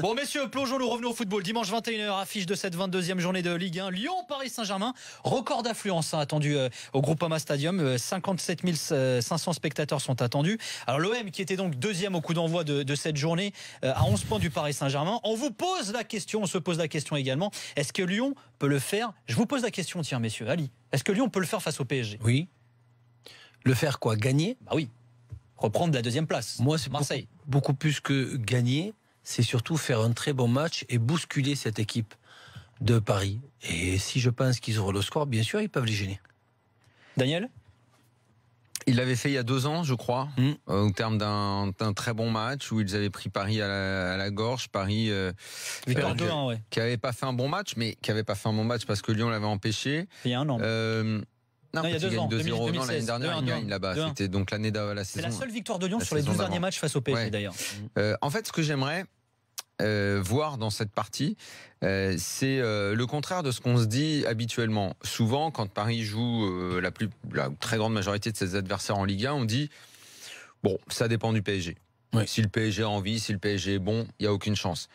Bon, messieurs, plongeons-nous, revenons au football. Dimanche 21h, affiche de cette 22e journée de Ligue 1. Lyon-Paris Saint-Germain, record d'affluence attendu au Groupama Stadium. 57 500 spectateurs sont attendus. Alors l'OM, qui était donc deuxième au coup d'envoi de cette journée, à 11 points du Paris Saint-Germain. On vous pose la question, on se pose la question également. Est-ce que Lyon peut le faire? Je vous pose la question, tiens, messieurs. Ali, est-ce que Lyon peut le faire face au PSG? Oui. Le faire quoi? Gagner? Bah oui. Reprendre la deuxième place. Moi, c'est Marseille. Beaucoup plus que gagner. C'est surtout faire un très bon match et bousculer cette équipe de Paris. Et si je pense qu'ils auront le score, bien sûr, ils peuvent les gêner. Daniel? Il l'avait fait il y a 2 ans, je crois, au terme d'un très bon match où ils avaient pris Paris à la gorge. Paris Victoire 2-1, ouais. qui n'avait pas fait un bon match, mais qui n'avait pas fait un bon match parce que Lyon l'avait empêché. Il y a un an. Non, il y a 2 ans. 2-0. Non, l'année dernière, il gagne là-bas. C'était donc l'année de la saison. C'est la seule victoire de Lyon sur les 12 derniers matchs face au PSG, d'ailleurs. En fait, ce que j'aimerais voir dans cette partie, c'est le contraire de ce qu'on se dit habituellement. Souvent, quand Paris joue la très grande majorité de ses adversaires en Ligue 1, on dit bon, ça dépend du PSG. Oui. Si le PSG a envie, si le PSG est bon, il n'y a aucune chance.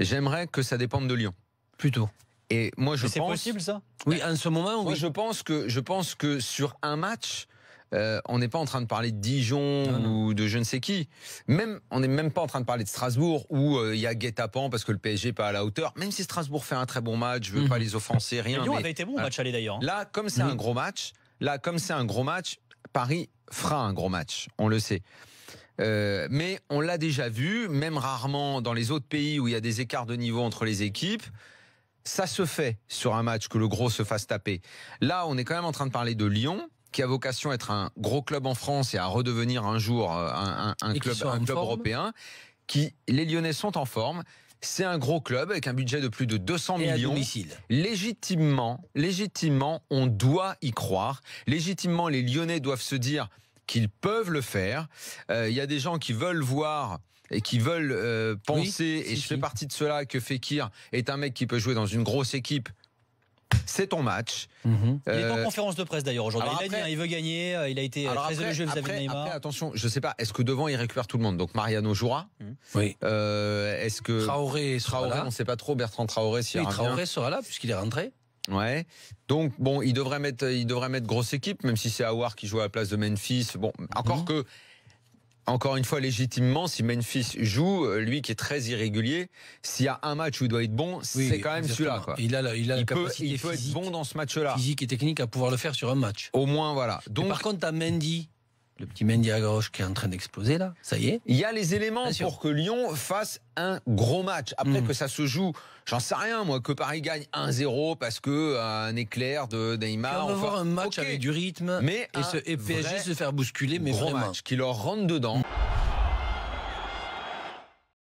J'aimerais que ça dépende de Lyon. Plutôt. Et moi, je pense. C'est possible, ça? Oui, en ce moment, oui. Moi, je pense que sur un match, on n'est pas en train de parler de Dijon ou de je ne sais qui. On n'est même pas en train de parler de Strasbourg où il y a guet-apens parce que le PSG n'est pas à la hauteur. Même si Strasbourg fait un très bon match, je ne veux pas les offenser, rien. Lyon avait été bon au match aller d'ailleurs. Là, comme c'est un gros match, Paris fera un gros match. On le sait. Mais on l'a déjà vu, même rarement dans les autres pays où il y a des écarts de niveau entre les équipes. Ça se fait sur un match que le gros se fasse taper. Là, on est quand même en train de parler de Lyon, qui a vocation à être un gros club en France et à redevenir un jour un club européen. Les Lyonnais sont en forme. C'est un gros club avec un budget de plus de 200 millions. À domicile. Légitimement, on doit y croire. Légitimement, les Lyonnais doivent se dire qu'ils peuvent le faire. Il y a des gens qui veulent voir et qui veulent penser, et je fais partie de ceux-là, que Fekir est un mec qui peut jouer dans une grosse équipe. C'est ton match. Il est en conférence de presse d'ailleurs aujourd'hui. Il veut gagner, il a été très élogieux vis-à-vis de Neymar. Après, attention, je ne sais pas, est-ce que devant il récupère tout le monde? Donc Mariano jouera. Oui. Est-ce que Traoré sera là? On ne sait pas trop, Bertrand Traoré s'il revient. Traoré sera là puisqu'il est rentré. Ouais. Donc bon, il devrait mettre grosse équipe, même si c'est Aouar qui joue à la place de Memphis. Bon, encore une fois, légitimement, si Memphis joue, lui qui est très irrégulier, s'il y a un match où il doit être bon, c'est quand même celui-là. Il a la capacité il peut être bon dans ce match-là. Physique et technique à pouvoir le faire sur un match. Au moins, voilà. Donc, par contre, tu as Mendy, le petit Mendy à gauche qui est en train d'exploser là, ça y est. Il y a les éléments pour que Lyon fasse un gros match. Après que ça se joue, j'en sais rien moi, que Paris gagne 1-0 parce que un éclair de Neymar. On va voir un match avec du rythme et PSG se faire bousculer, mais gros vraiment. Match qui leur rentre dedans.